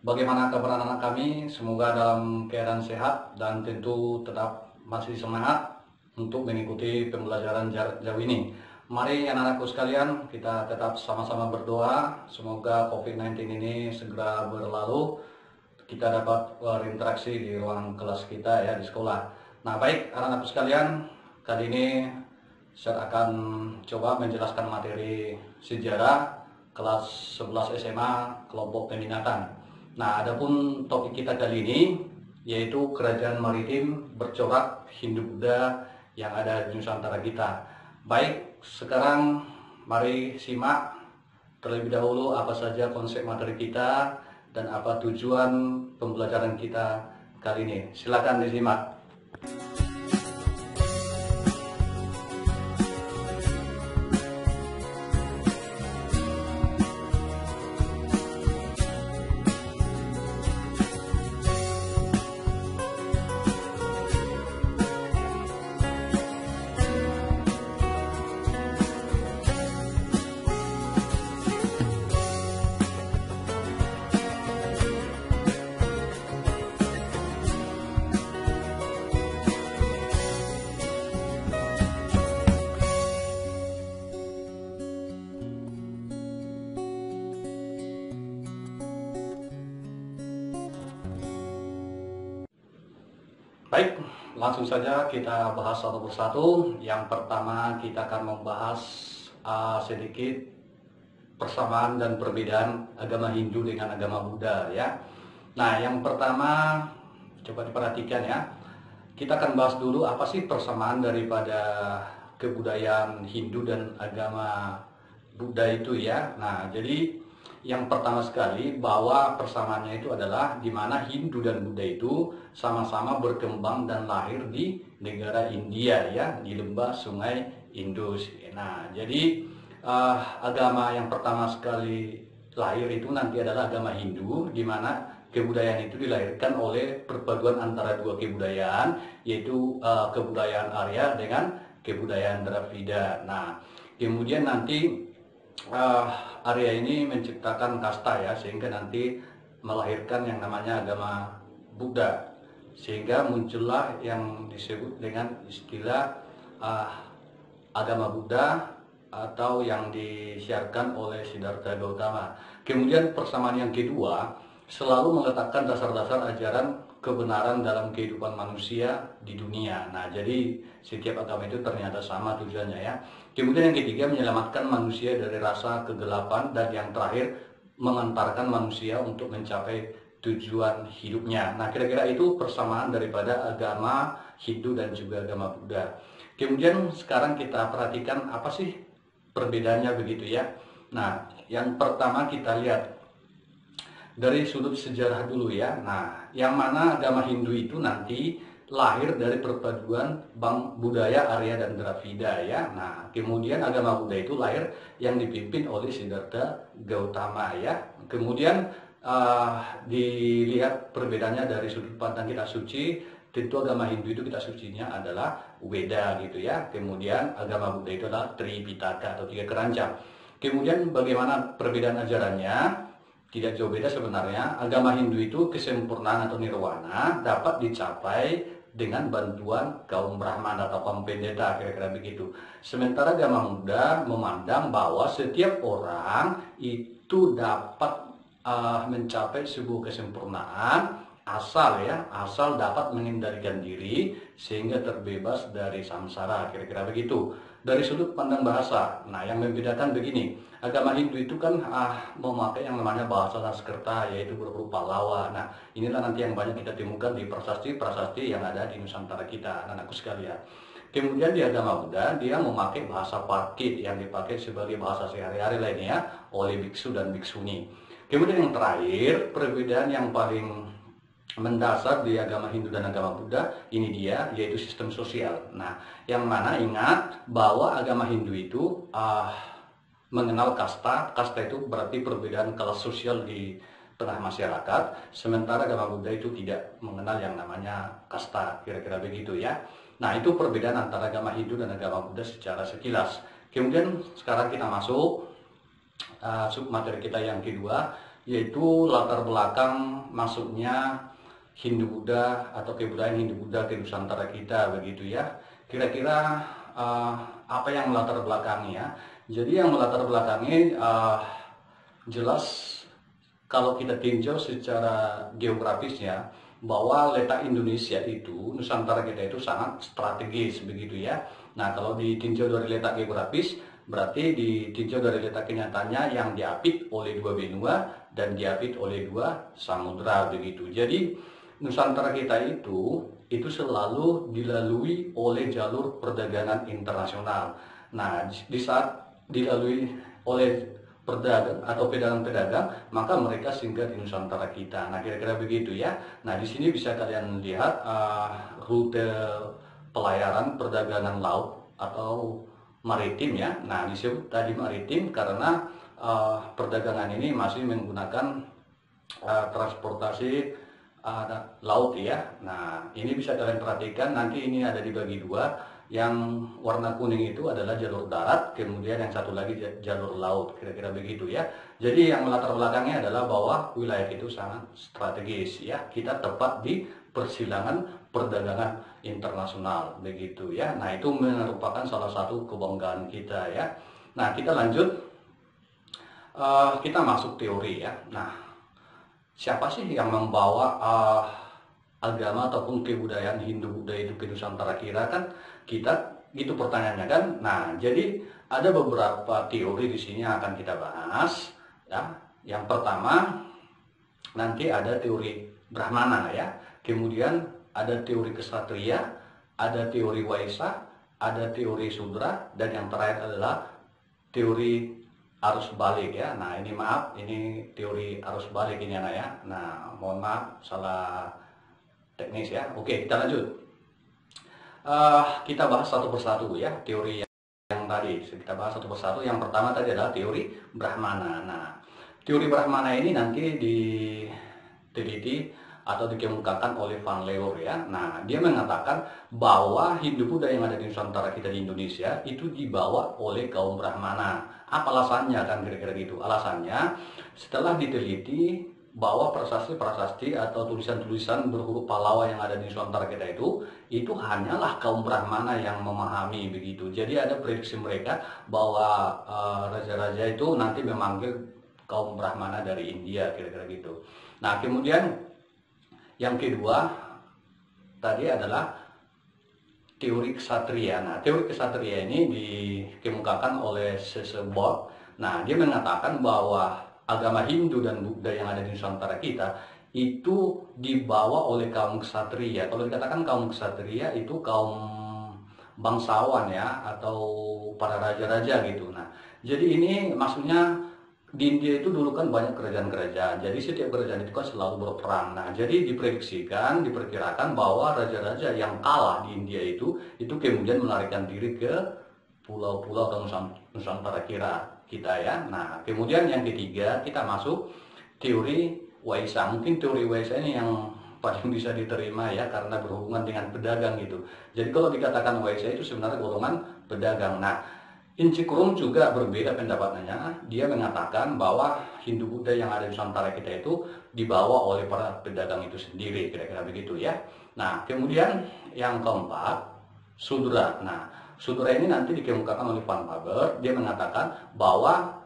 Bagaimana kabar anak-anak kami? Semoga dalam keadaan sehat dan tentu tetap masih semangat untuk mengikuti pembelajaran jarak jauh ini. Mari anak-anakku sekalian, kita tetap sama-sama berdoa. Semoga COVID-19 ini segera berlalu. Kita dapat berinteraksi di ruang kelas kita ya di sekolah. Nah baik anak-anakku sekalian, kali ini saya akan coba menjelaskan materi sejarah kelas 11 SMA kelompok peminatan. Nah, adapun topik kita kali ini yaitu kerajaan maritim bercorak Hindu-Buddha yang ada di Nusantara kita. Baik, sekarang mari simak terlebih dahulu apa saja konsep materi kita dan apa tujuan pembelajaran kita kali ini. Silakan disimak. Baik, langsung saja kita bahas satu persatu. Yang pertama kita akan membahas sedikit persamaan dan perbedaan agama Hindu dengan agama Buddha ya. Nah, yang pertama coba diperhatikan ya. Kita akan bahas dulu apa sih persamaan daripada kebudayaan Hindu dan agama Buddha itu ya. Nah, jadi yang pertama sekali bahwa persamaannya itu adalah di mana Hindu dan Buddha itu sama-sama berkembang dan lahir di negara India ya, di lembah Sungai Indus. Nah, jadi agama yang pertama sekali lahir itu nanti adalah agama Hindu, di mana kebudayaan itu dilahirkan oleh perpaduan antara dua kebudayaan, yaitu kebudayaan Arya dengan kebudayaan Dravida. Nah, kemudian nanti Arya ini menciptakan kasta ya, sehingga nanti melahirkan yang namanya agama Buddha, sehingga muncullah yang disebut dengan istilah agama Buddha atau yang disiarkan oleh Siddhartha Gautama. Kemudian persamaan yang kedua selalu meletakkan dasar-dasar ajaran kebenaran dalam kehidupan manusia di dunia. Nah, jadi setiap agama itu ternyata sama tujuannya ya. Kemudian yang ketiga menyelamatkan manusia dari rasa kegelapan, dan yang terakhir mengantarkan manusia untuk mencapai tujuan hidupnya. Nah, kira-kira itu persamaan daripada agama Hindu dan juga agama Buddha. Kemudian sekarang kita perhatikan apa sih perbedaannya begitu ya. Nah, yang pertama kita lihat dari sudut sejarah dulu ya. Nah, yang mana agama Hindu itu nanti lahir dari perpaduan budaya Arya dan Dravida ya. Nah, kemudian agama Buddha itu lahir yang dipimpin oleh Siddhartha Gautama ya. Kemudian dilihat perbedaannya dari sudut pandang kitab suci. Tentu agama Hindu itu kitab sucinya adalah Weda gitu ya. Kemudian agama Buddha itu adalah Tripitaka atau tiga keranjang. Kemudian bagaimana perbedaan ajarannya? Tidak jauh beda sebenarnya. Agama Hindu itu kesempurnaan atau nirwana dapat dicapai dengan bantuan kaum Brahman atau kaum pendeta, kira-kira begitu. Sementara agama Buddha memandang bahwa setiap orang itu dapat mencapai sebuah kesempurnaan asal dapat mengendalikan diri sehingga terbebas dari samsara, kira-kira begitu. Dari sudut pandang bahasa, nah yang membedakan begini, agama Hindu itu kan memakai yang namanya bahasa Sanskerta, yaitu berupa Lawa. Nah, inilah nanti yang banyak kita temukan di prasasti-prasasti yang ada di Nusantara kita, anak-anakku sekalian. Kemudian di agama Buddha, dia memakai bahasa Prakrit yang dipakai sebagai bahasa sehari-hari lainnya oleh biksu dan biksuni. Kemudian yang terakhir, perbedaan yang paling mendasar di agama Hindu dan agama Buddha ini dia, yaitu sistem sosial. Nah, yang mana ingat bahwa agama Hindu itu mengenal kasta. Kasta itu berarti perbedaan kelas sosial di tengah masyarakat, sementara agama Buddha itu tidak mengenal yang namanya kasta, kira-kira begitu ya. Nah, itu perbedaan antara agama Hindu dan agama Buddha secara sekilas. Kemudian sekarang kita masuk submateri kita yang kedua, yaitu latar belakang masuknya Hindu-Buddha atau kebudayaan Hindu-Buddha ke Nusantara kita begitu ya. Kira-kira apa yang melatar belakangnya? Jadi yang melatar belakangnya jelas kalau kita tinjau secara geografisnya bahwa letak Indonesia itu, Nusantara kita itu sangat strategis begitu ya. Nah kalau ditinjau dari letak geografis, berarti ditinjau dari letak kenyataannya yang diapit oleh dua benua dan diapit oleh dua samudra begitu. Jadi Nusantara kita itu selalu dilalui oleh jalur perdagangan internasional. Nah, di saat dilalui oleh pedagang atau pedagang-pedagang, maka mereka singgah di Nusantara kita. Nah, kira-kira begitu ya. Nah, di sini bisa kalian lihat rute pelayaran perdagangan laut atau maritim ya. Nah, disebut tadi maritim karena perdagangan ini masih menggunakan transportasi laut ya. Nah ini bisa kalian perhatikan, nanti ini ada dibagi dua. Yang warna kuning itu adalah jalur darat, kemudian yang satu lagi jalur laut, kira-kira begitu ya. Jadi yang melatar belakangnya adalah bahwa wilayah itu sangat strategis ya. Kita tepat di persilangan perdagangan internasional begitu ya. Nah itu merupakan salah satu kebanggaan kita ya. Nah kita lanjut, kita masuk teori ya. Nah siapa sih yang membawa agama ataupun kebudayaan Hindu-Buddha itu ke Nusantara kan kita gitu pertanyaannya kan. Nah, jadi ada beberapa teori di sini yang akan kita bahas ya. Yang pertama nanti ada teori Brahmana ya. Kemudian ada teori Ksatria, ada teori Waisa, ada teori Sudra, dan yang terakhir adalah teori arus balik ya. Nah ini maaf, ini teori arus balik ini anak ya. Nah mohon maaf salah teknis ya. Oke kita lanjut. Kita bahas satu persatu ya teori yang tadi. Kita bahas satu persatu. Yang pertama tadi adalah teori Brahmana. Nah teori Brahmana ini nanti diteliti atau dikemukakan oleh Van Leeuwen ya. Nah dia mengatakan bahwa Hindu-Buddha yang ada di Nusantara kita di Indonesia itu dibawa oleh kaum Brahmana. Apa alasannya kan kira-kira gitu? Alasannya setelah diteliti bahwa prasasti-prasasti atau tulisan-tulisan berhuruf Pallawa yang ada di Nusantara kita itu hanyalah kaum Brahmana yang memahami begitu. Jadi ada prediksi mereka bahwa raja-raja itu nanti memanggil kaum Brahmana dari India kira-kira gitu. Nah kemudian yang kedua tadi adalah teori Ksatria. Nah, teori Ksatria ini dikemukakan oleh Sesebot. Nah, dia mengatakan bahwa agama Hindu dan Buddha yang ada di Nusantara kita itu dibawa oleh kaum Ksatria. Kalau dikatakan kaum Ksatria itu kaum bangsawan ya, atau para raja-raja gitu. Nah, jadi ini maksudnya di India itu dulu kan banyak kerajaan-kerajaan, jadi setiap kerajaan itu kan selalu berperang. Nah, jadi diprediksikan, diperkirakan bahwa raja-raja yang kalah di India itu kemudian melarikan diri ke pulau-pulau atau Nusantara kita ya. Nah, kemudian yang ketiga kita masuk teori Waisa. Mungkin teori Waisa ini yang paling bisa diterima ya, karena berhubungan dengan pedagang gitu. Jadi kalau dikatakan Waisa itu sebenarnya golongan pedagang. Nah, Inci Kurum juga berbeda pendapatnya. Dia mengatakan bahwa Hindu-Buddha yang ada di Nusantara kita itu dibawa oleh para pedagang itu sendiri, kira-kira begitu ya. Nah, kemudian yang keempat, Sudra. Nah, Sudra ini nanti dikemukakan oleh Van Faber. Dia mengatakan bahwa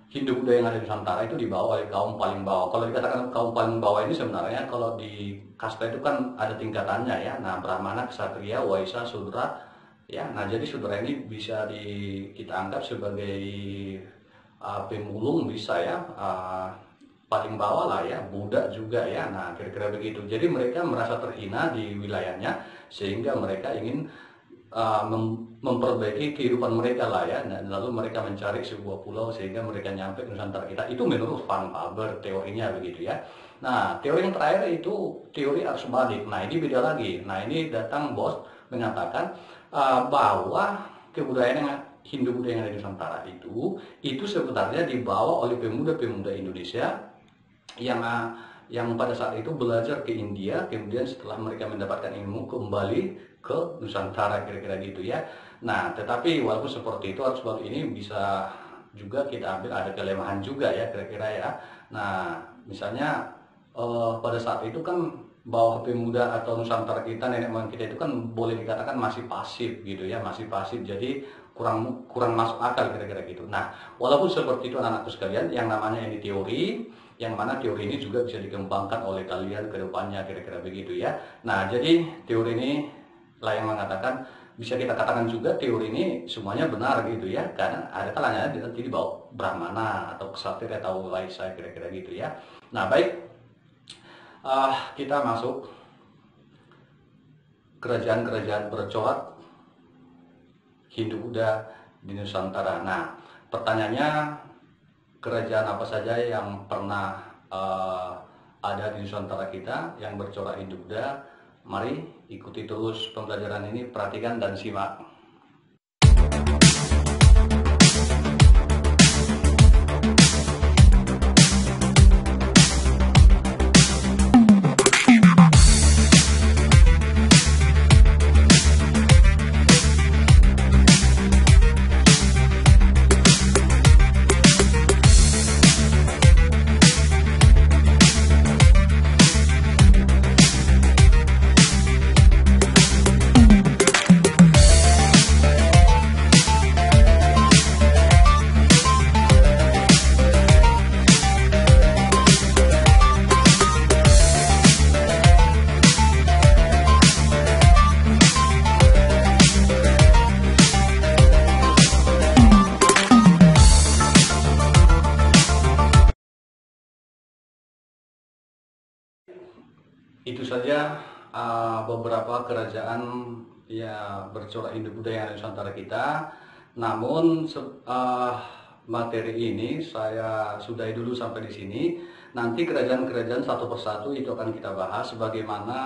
Hindu-Buddha yang ada di Nusantara itu dibawa oleh kaum paling bawah. Kalau dikatakan kaum paling bawah ini sebenarnya kalau di kasta itu kan ada tingkatannya ya. Nah, Brahmana, Ksatria, Waisa, Sudra. Ya, nah jadi Sudra ini bisa kita anggap sebagai pemulung bisa ya, paling bawah lah ya, Buddha juga ya. Nah kira-kira begitu. Jadi mereka merasa terhina di wilayahnya sehingga mereka ingin memperbaiki kehidupan mereka lah ya. Dan lalu mereka mencari sebuah pulau sehingga mereka nyampe Nusantara kita. Itu menurut Van Faber teorinya begitu ya. Nah teori yang terakhir itu teori arus balik. Nah ini beda lagi. Nah ini datang bos mengatakan bahwa kebudayaan Hindu-Buddha yang ada di Nusantara itu sebenarnya dibawa oleh pemuda-pemuda Indonesia yang pada saat itu belajar ke India, kemudian setelah mereka mendapatkan ilmu kembali ke Nusantara, kira-kira gitu ya. Nah, tetapi walaupun seperti itu, arus balik ini bisa juga kita ambil ada kelemahan juga ya kira-kira ya. Nah, misalnya pada saat itu kan bahwa pemuda atau Nusantara kita, nenek moyang kita itu kan boleh dikatakan masih pasif gitu ya, masih pasif. Jadi kurang masuk akal kira-kira gitu. Nah, walaupun seperti itu anak-anakku sekalian, yang namanya ini teori, yang mana teori ini juga bisa dikembangkan oleh kalian ke depannya kira-kira begitu ya. Nah, jadi teori ini lah yang mengatakan, bisa kita katakan juga teori ini semuanya benar gitu ya, karena ada kalanya nanti dibawa Brahmana atau Ksatria atau Waisya kira-kira gitu ya. Nah, baik, kita masuk kerajaan-kerajaan bercorak Hindu-Buddha di Nusantara. Nah, pertanyaannya, kerajaan apa saja yang pernah ada di Nusantara kita yang bercorak Hindu-Buddha? Mari ikuti terus pembelajaran ini, perhatikan dan simak. Itu saja beberapa kerajaan ya bercorak Hindu-Buddha yang ada di Nusantara kita. Namun materi ini saya sudahi dulu sampai di sini. Nanti kerajaan-kerajaan satu persatu itu akan kita bahas, bagaimana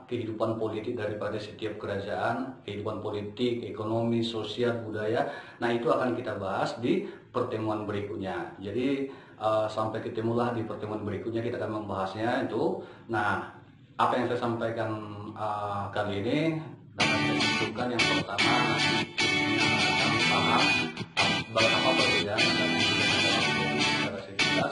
kehidupan politik daripada setiap kerajaan, kehidupan politik, ekonomi, sosial, budaya. Nah, itu akan kita bahas di pertemuan berikutnya. Jadi sampai ketemulah di pertemuan berikutnya, kita akan membahasnya itu. Nah, apa yang saya sampaikan kali ini dapat saya simpulkan. Yang pertama, kami paham betapa perbedaan antara secara